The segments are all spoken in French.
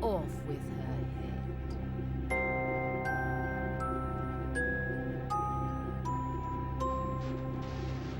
Off with her head.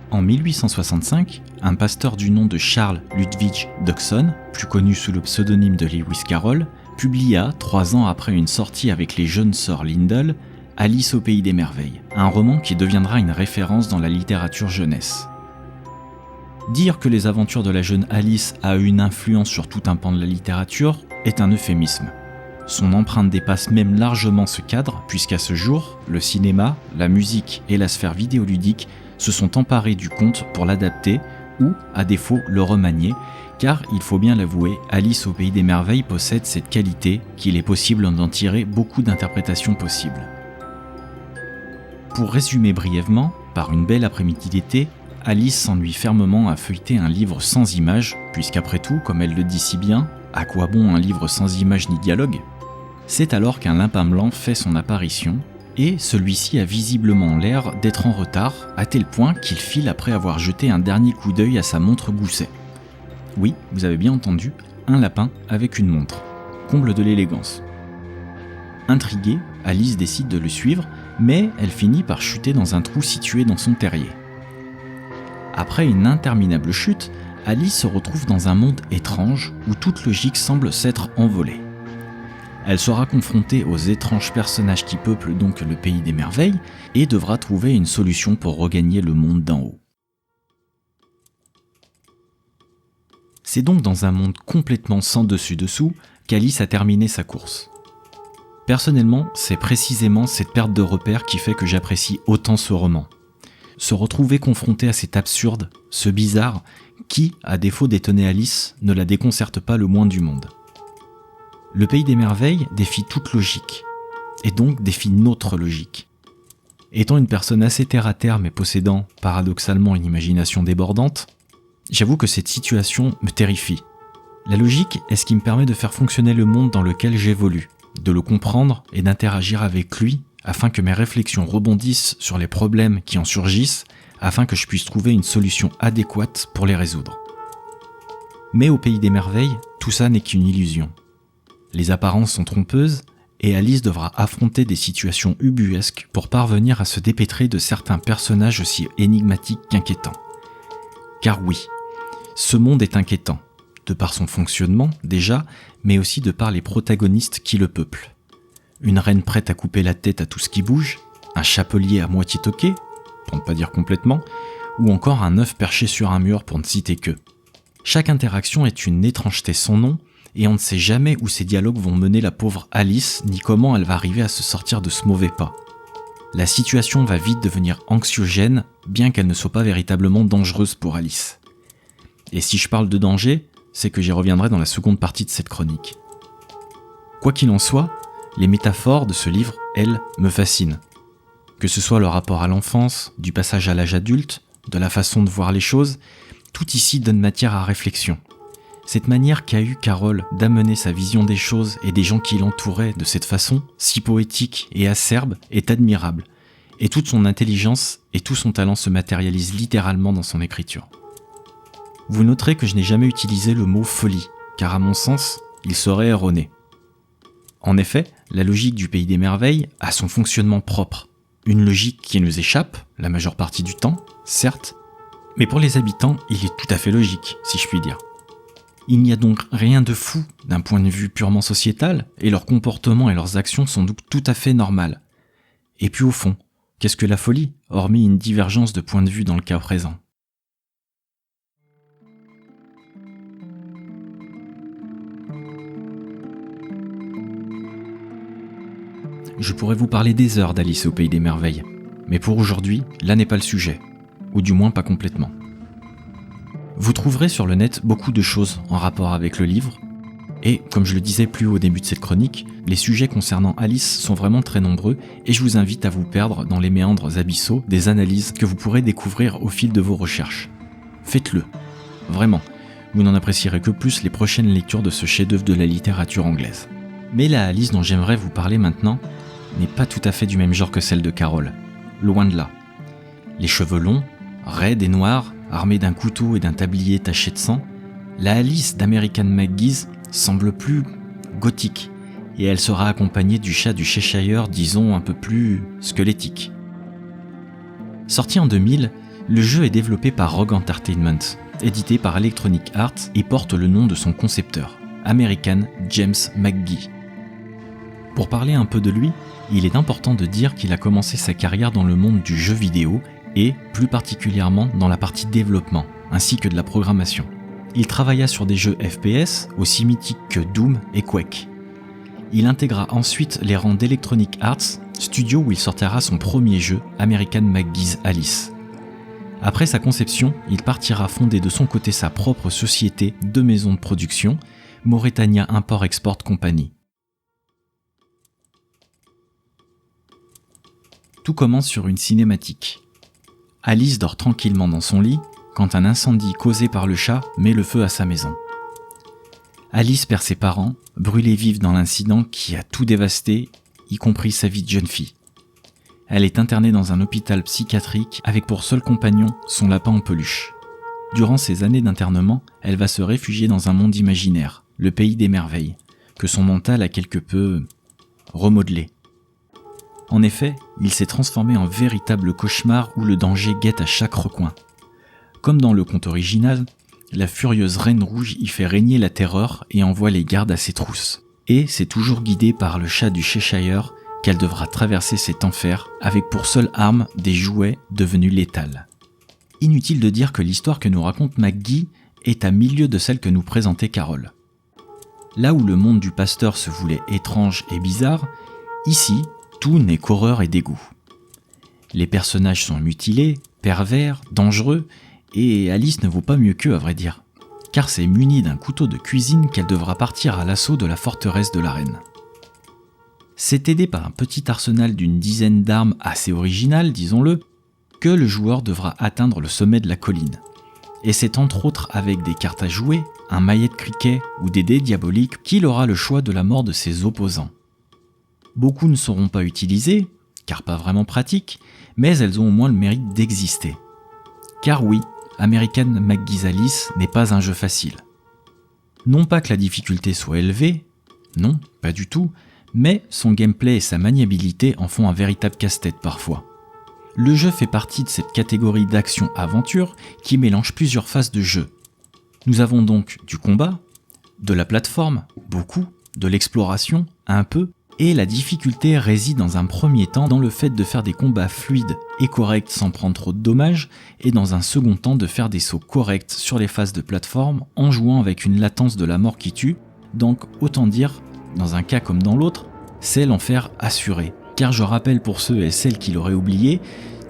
En 1865, un pasteur du nom de Charles Ludwig Dodgson, plus connu sous le pseudonyme de Lewis Carroll, publia, 3 ans après une sortie avec les jeunes sœurs Lindell, Alice au pays des merveilles, un roman qui deviendra une référence dans la littérature jeunesse. Dire que les aventures de la jeune Alice a eu une influence sur tout un pan de la littérature est un euphémisme. Son empreinte dépasse même largement ce cadre, puisqu'à ce jour, le cinéma, la musique et la sphère vidéoludique se sont emparés du conte pour l'adapter ou, à défaut, le remanier, car, il faut bien l'avouer, Alice au pays des merveilles possède cette qualité qu'il est possible d'en tirer beaucoup d'interprétations possibles. Pour résumer brièvement, par une belle après-midi d'été, Alice s'ennuie fermement à feuilleter un livre sans images, puisqu'après tout, comme elle le dit si bien, à quoi bon un livre sans images ni dialogue ? C'est alors qu'un lapin blanc fait son apparition, et celui-ci a visiblement l'air d'être en retard, à tel point qu'il file après avoir jeté un dernier coup d'œil à sa montre gousset. Oui, vous avez bien entendu, un lapin avec une montre. Comble de l'élégance. Intriguée, Alice décide de le suivre, mais elle finit par chuter dans un trou situé dans son terrier. Après une interminable chute, Alice se retrouve dans un monde étrange où toute logique semble s'être envolée. Elle sera confrontée aux étranges personnages qui peuplent donc le pays des merveilles et devra trouver une solution pour regagner le monde d'en haut. C'est donc dans un monde complètement sans dessus-dessous qu'Alice a terminé sa course. Personnellement, c'est précisément cette perte de repère qui fait que j'apprécie autant ce roman. Se retrouver confronté à cet absurde, ce bizarre, qui, à défaut d'étonner Alice, ne la déconcerte pas le moins du monde. Le pays des merveilles défie toute logique, et donc défie notre logique. Étant une personne assez terre-à-terre mais possédant, paradoxalement, une imagination débordante, j'avoue que cette situation me terrifie. La logique est ce qui me permet de faire fonctionner le monde dans lequel j'évolue, de le comprendre et d'interagir avec lui afin que mes réflexions rebondissent sur les problèmes qui en surgissent, afin que je puisse trouver une solution adéquate pour les résoudre. Mais au pays des merveilles, tout ça n'est qu'une illusion. Les apparences sont trompeuses, et Alice devra affronter des situations ubuesques pour parvenir à se dépêtrer de certains personnages aussi énigmatiques qu'inquiétants. Car oui, ce monde est inquiétant, de par son fonctionnement déjà, mais aussi de par les protagonistes qui le peuplent. Une reine prête à couper la tête à tout ce qui bouge, un chapelier à moitié toqué, pour ne pas dire complètement, ou encore un œuf perché sur un mur pour ne citer que. Chaque interaction est une étrangeté sans nom, et on ne sait jamais où ces dialogues vont mener la pauvre Alice, ni comment elle va arriver à se sortir de ce mauvais pas. La situation va vite devenir anxiogène, bien qu'elle ne soit pas véritablement dangereuse pour Alice. Et si je parle de danger, c'est que j'y reviendrai dans la seconde partie de cette chronique. Quoi qu'il en soit, les métaphores de ce livre, elles, me fascinent. Que ce soit le rapport à l'enfance, du passage à l'âge adulte, de la façon de voir les choses, tout ici donne matière à réflexion. Cette manière qu'a eue Carroll d'amener sa vision des choses et des gens qui l'entouraient de cette façon, si poétique et acerbe, est admirable. Et toute son intelligence et tout son talent se matérialisent littéralement dans son écriture. Vous noterez que je n'ai jamais utilisé le mot folie, car à mon sens, il serait erroné. En effet, la logique du pays des merveilles a son fonctionnement propre. Une logique qui nous échappe, la majeure partie du temps, certes, mais pour les habitants, il est tout à fait logique, si je puis dire. Il n'y a donc rien de fou d'un point de vue purement sociétal, et leurs comportements et leurs actions sont donc tout à fait normales. Et puis au fond, qu'est-ce que la folie, hormis une divergence de point de vue dans le cas présent ? Je pourrais vous parler des heures d'Alice au pays des merveilles, mais pour aujourd'hui, là n'est pas le sujet, ou du moins pas complètement. Vous trouverez sur le net beaucoup de choses en rapport avec le livre, et comme je le disais plus haut au début de cette chronique, les sujets concernant Alice sont vraiment très nombreux et je vous invite à vous perdre dans les méandres abyssaux des analyses que vous pourrez découvrir au fil de vos recherches. Faites-le, vraiment, vous n'en apprécierez que plus les prochaines lectures de ce chef-d'œuvre de la littérature anglaise. Mais la Alice dont j'aimerais vous parler maintenant n'est pas tout à fait du même genre que celle de Carroll, loin de là. Les cheveux longs, raides et noirs, armés d'un couteau et d'un tablier taché de sang, la Alice d'American McGee's semble plus gothique, et elle sera accompagnée du chat du Cheshire, disons un peu plus squelettique. Sorti en 2000, le jeu est développé par Rogue Entertainment, édité par Electronic Arts et porte le nom de son concepteur, American James McGee. Pour parler un peu de lui, il est important de dire qu'il a commencé sa carrière dans le monde du jeu vidéo et, plus particulièrement, dans la partie développement, ainsi que de la programmation. Il travailla sur des jeux FPS, aussi mythiques que Doom et Quake. Il intégra ensuite les rangs d'Electronic Arts, studio où il sortira son premier jeu, American McGee's Alice. Après sa conception, il partira fonder de son côté sa propre société de maison de production, Mauretania Import-Export Company. Tout commence sur une cinématique. Alice dort tranquillement dans son lit quand un incendie causé par le chat met le feu à sa maison. Alice perd ses parents, brûlés vifs dans l'incident qui a tout dévasté, y compris sa vie de jeune fille. Elle est internée dans un hôpital psychiatrique avec pour seul compagnon son lapin en peluche. Durant ces années d'internement, elle va se réfugier dans un monde imaginaire, le pays des merveilles, que son mental a quelque peu remodelé. En effet, il s'est transformé en véritable cauchemar où le danger guette à chaque recoin. Comme dans le conte original, la furieuse Reine Rouge y fait régner la terreur et envoie les gardes à ses trousses. Et c'est toujours guidé par le chat du Cheshire qu'elle devra traverser cet enfer avec pour seule arme des jouets devenus létals. Inutile de dire que l'histoire que nous raconte McGee est à milieu de celle que nous présentait Carole. Là où le monde du pasteur se voulait étrange et bizarre, ici, tout n'est qu'horreur et dégoût. Les personnages sont mutilés, pervers, dangereux, et Alice ne vaut pas mieux qu'eux à vrai dire, car c'est muni d'un couteau de cuisine qu'elle devra partir à l'assaut de la forteresse de la reine. C'est aidé par un petit arsenal d'une dizaine d'armes assez originales, disons-le, que le joueur devra atteindre le sommet de la colline. Et c'est entre autres avec des cartes à jouer, un maillet de cricket ou des dés diaboliques qu'il aura le choix de la mort de ses opposants. Beaucoup ne seront pas utilisées, car pas vraiment pratiques, mais elles ont au moins le mérite d'exister. Car oui, American McGee's Alice n'est pas un jeu facile. Non pas que la difficulté soit élevée, non, pas du tout, mais son gameplay et sa maniabilité en font un véritable casse-tête parfois. Le jeu fait partie de cette catégorie d'action-aventure qui mélange plusieurs phases de jeu. Nous avons donc du combat, de la plateforme, beaucoup, de l'exploration, un peu, et la difficulté réside dans un premier temps dans le fait de faire des combats fluides et corrects sans prendre trop de dommages, et dans un second temps de faire des sauts corrects sur les phases de plateforme en jouant avec une latence de la mort qui tue, donc autant dire, dans un cas comme dans l'autre, c'est l'enfer assuré. Car je rappelle pour ceux et celles qui l'auraient oublié,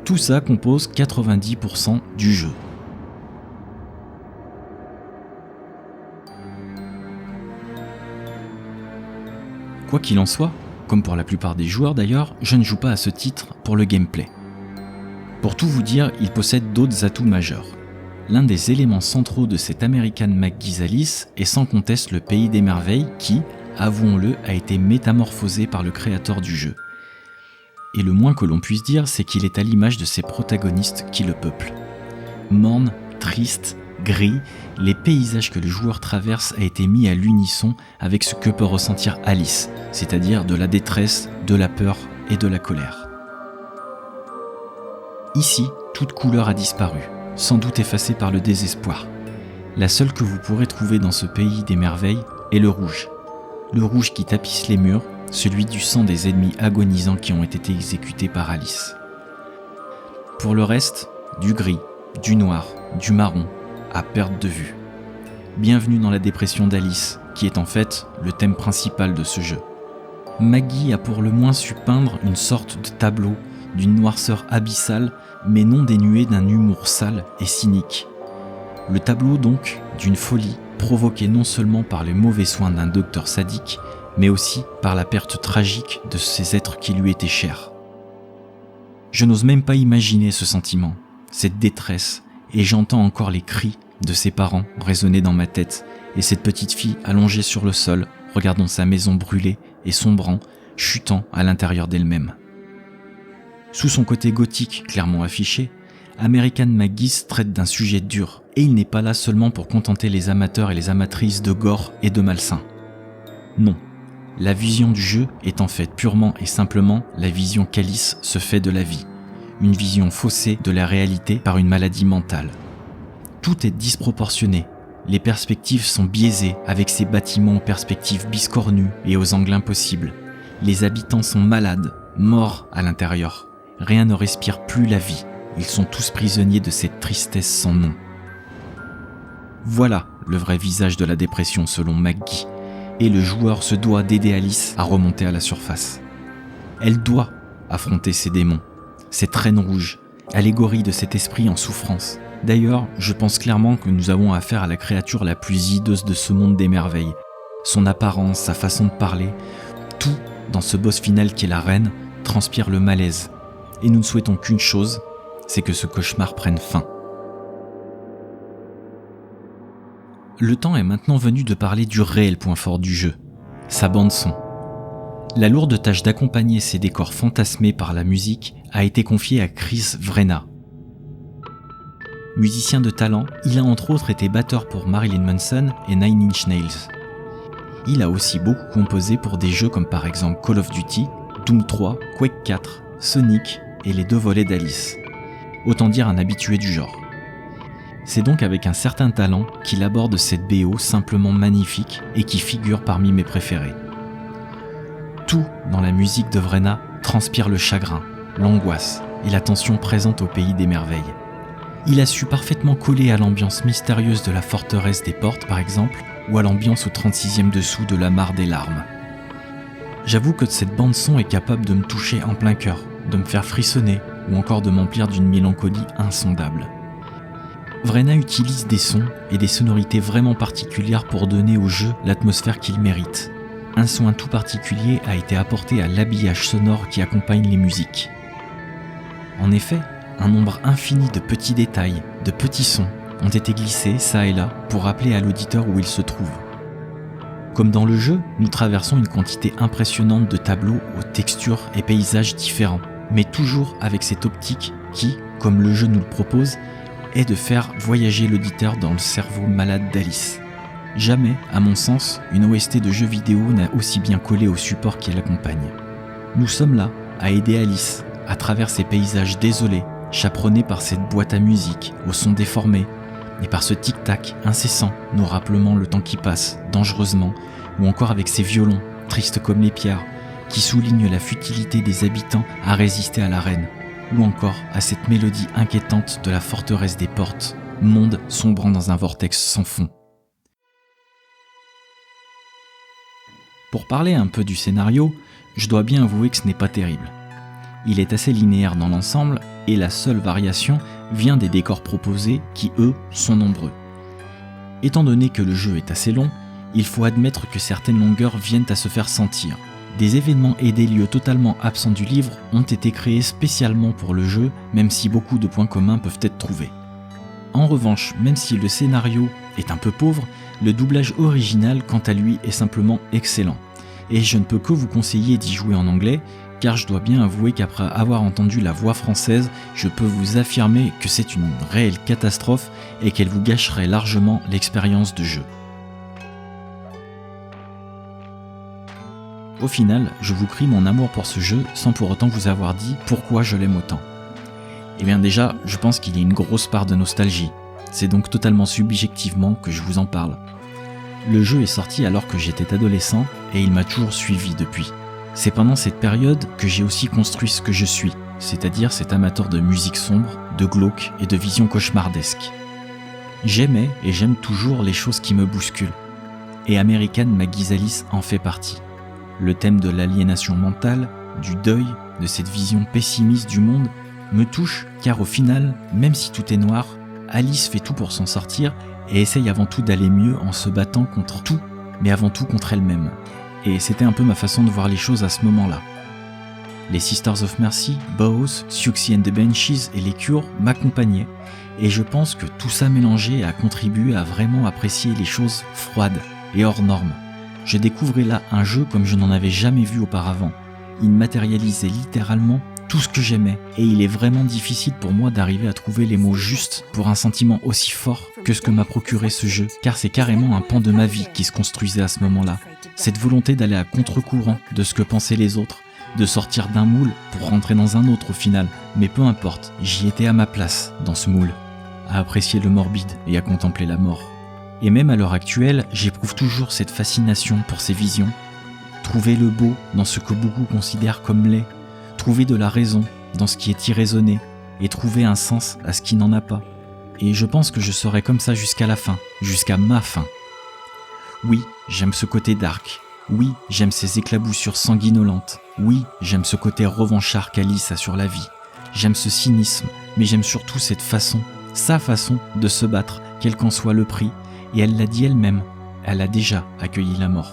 tout ça compose 90% du jeu. Quoi qu'il en soit, comme pour la plupart des joueurs d'ailleurs, je ne joue pas à ce titre pour le gameplay. Pour tout vous dire, il possède d'autres atouts majeurs. L'un des éléments centraux de cet American McGee's Alice est sans conteste le pays des merveilles qui, avouons-le, a été métamorphosé par le créateur du jeu. Et le moins que l'on puisse dire, c'est qu'il est à l'image de ses protagonistes qui le peuplent. Morne, triste, gris, les paysages que le joueur traverse a été mis à l'unisson avec ce que peut ressentir Alice, c'est-à-dire de la détresse, de la peur et de la colère. Ici, toute couleur a disparu, sans doute effacée par le désespoir. La seule que vous pourrez trouver dans ce pays des merveilles est le rouge. Le rouge qui tapisse les murs, celui du sang des ennemis agonisants qui ont été exécutés par Alice. Pour le reste, du gris, du noir, du marron, à perte de vue. Bienvenue dans la dépression d'Alice, qui est en fait le thème principal de ce jeu. McGee a pour le moins su peindre une sorte de tableau d'une noirceur abyssale, mais non dénué d'un humour sale et cynique. Le tableau donc d'une folie provoquée non seulement par les mauvais soins d'un docteur sadique, mais aussi par la perte tragique de ces êtres qui lui étaient chers. Je n'ose même pas imaginer ce sentiment, cette détresse, et j'entends encore les cris de ses parents résonner dans ma tête, et cette petite fille allongée sur le sol, regardant sa maison brûler et sombrant, chutant à l'intérieur d'elle-même. Sous son côté gothique clairement affiché, American McGee traite d'un sujet dur, et il n'est pas là seulement pour contenter les amateurs et les amatrices de gore et de malsain. Non, La vision du jeu est en fait purement et simplement la vision qu'Alice se fait de la vie. Une vision faussée de la réalité par une maladie mentale. Tout est disproportionné. Les perspectives sont biaisées avec ces bâtiments aux perspectives biscornues et aux angles impossibles. Les habitants sont malades, morts à l'intérieur. Rien ne respire plus la vie. Ils sont tous prisonniers de cette tristesse sans nom. Voilà le vrai visage de la dépression selon McGee. Et le joueur se doit d'aider Alice à remonter à la surface. Elle doit affronter ses démons, cette reine rouge, allégorie de cet esprit en souffrance. D'ailleurs, je pense clairement que nous avons affaire à la créature la plus hideuse de ce monde des merveilles. Son apparence, sa façon de parler, tout dans ce boss final qui est la reine, transpire le malaise. Et nous ne souhaitons qu'une chose, c'est que ce cauchemar prenne fin. Le temps est maintenant venu de parler du réel point fort du jeu, sa bande-son. La lourde tâche d'accompagner ces décors fantasmés par la musique a été confiée à Chris Vrenna. Musicien de talent, il a entre autres été batteur pour Marilyn Manson et Nine Inch Nails. Il a aussi beaucoup composé pour des jeux comme par exemple Call of Duty, Doom 3, Quake 4, Sonic et les 2 volets d'Alice. Autant dire un habitué du genre. C'est donc avec un certain talent qu'il aborde cette BO simplement magnifique et qui figure parmi mes préférés. Tout dans la musique de Vrenna transpire le chagrin, l'angoisse et la tension présente au pays des merveilles. Il a su parfaitement coller à l'ambiance mystérieuse de la forteresse des portes par exemple, ou à l'ambiance au 36e dessous de la mare des larmes. J'avoue que cette bande-son est capable de me toucher en plein cœur, de me faire frissonner ou encore de m'emplir d'une mélancolie insondable. Vrenna utilise des sons et des sonorités vraiment particulières pour donner au jeu l'atmosphère qu'il mérite. Un soin tout particulier a été apporté à l'habillage sonore qui accompagne les musiques. En effet, un nombre infini de petits détails, de petits sons, ont été glissés ça et là pour rappeler à l'auditeur où il se trouve. Comme dans le jeu, nous traversons une quantité impressionnante de tableaux aux textures et paysages différents, mais toujours avec cette optique qui, comme le jeu nous le propose, est de faire voyager l'auditeur dans le cerveau malade d'Alice. Jamais, à mon sens, une OST de jeu vidéo n'a aussi bien collé au support qui l'accompagne. Nous sommes là, à aider Alice, à travers ces paysages désolés, chaperonnés par cette boîte à musique, au son déformé, et par ce tic-tac incessant, nous rappelant le temps qui passe, dangereusement, ou encore avec ces violons, tristes comme les pierres, qui soulignent la futilité des habitants à résister à la reine, ou encore à cette mélodie inquiétante de la forteresse des portes, monde sombrant dans un vortex sans fond. Pour parler un peu du scénario, je dois bien avouer que ce n'est pas terrible. Il est assez linéaire dans l'ensemble et la seule variation vient des décors proposés qui, eux, sont nombreux. Étant donné que le jeu est assez long, il faut admettre que certaines longueurs viennent à se faire sentir. Des événements et des lieux totalement absents du livre ont été créés spécialement pour le jeu, même si beaucoup de points communs peuvent être trouvés. En revanche, même si le scénario est un peu pauvre, le doublage original, quant à lui, est simplement excellent. Et je ne peux que vous conseiller d'y jouer en anglais, car je dois bien avouer qu'après avoir entendu la voix française, je peux vous affirmer que c'est une réelle catastrophe et qu'elle vous gâcherait largement l'expérience de jeu. Au final, je vous crie mon amour pour ce jeu sans pour autant vous avoir dit pourquoi je l'aime autant. Eh bien déjà, je pense qu'il y a une grosse part de nostalgie. C'est donc totalement subjectivement que je vous en parle. Le jeu est sorti alors que j'étais adolescent et il m'a toujours suivi depuis. C'est pendant cette période que j'ai aussi construit ce que je suis, c'est-à-dire cet amateur de musique sombre, de glauque et de visions cauchemardesques. J'aimais et j'aime toujours les choses qui me bousculent. Et American McGee's Alice en fait partie. Le thème de l'aliénation mentale, du deuil, de cette vision pessimiste du monde, me touche car au final, même si tout est noir, Alice fait tout pour s'en sortir et essaye avant tout d'aller mieux en se battant contre tout, mais avant tout contre elle-même. Et c'était un peu ma façon de voir les choses à ce moment-là. Les Sisters of Mercy, Bauhaus, Siouxsie and the Banshees et les Cure m'accompagnaient, et je pense que tout ça mélangé a contribué à vraiment apprécier les choses froides et hors normes. Je découvrais là un jeu comme je n'en avais jamais vu auparavant. Il matérialisait littéralement tout ce que j'aimais, et il est vraiment difficile pour moi d'arriver à trouver les mots justes pour un sentiment aussi fort que ce que m'a procuré ce jeu, car c'est carrément un pan de ma vie qui se construisait à ce moment-là. Cette volonté d'aller à contre-courant de ce que pensaient les autres, de sortir d'un moule pour rentrer dans un autre au final, mais peu importe, j'y étais à ma place dans ce moule, à apprécier le morbide et à contempler la mort. Et même à l'heure actuelle, j'éprouve toujours cette fascination pour ces visions. Trouver le beau dans ce que beaucoup considèrent comme laid, trouver de la raison dans ce qui est irraisonné, et trouver un sens à ce qui n'en a pas. Et je pense que je serai comme ça jusqu'à la fin, jusqu'à ma fin. Oui, j'aime ce côté dark. Oui, j'aime ces éclaboussures sanguinolentes. Oui, j'aime ce côté revanchard qu'Alice a sur la vie. J'aime ce cynisme, mais j'aime surtout cette façon, sa façon de se battre, quel qu'en soit le prix. Et elle l'a dit elle-même, elle a déjà accueilli la mort.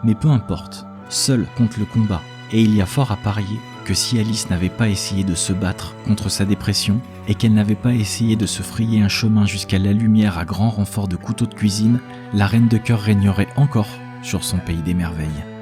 Mais peu importe, seule compte le combat, et il y a fort à parier que si Alice n'avait pas essayé de se battre contre sa dépression, et qu'elle n'avait pas essayé de se frayer un chemin jusqu'à la lumière à grand renfort de couteau de cuisine, la reine de cœur régnerait encore sur son pays des merveilles.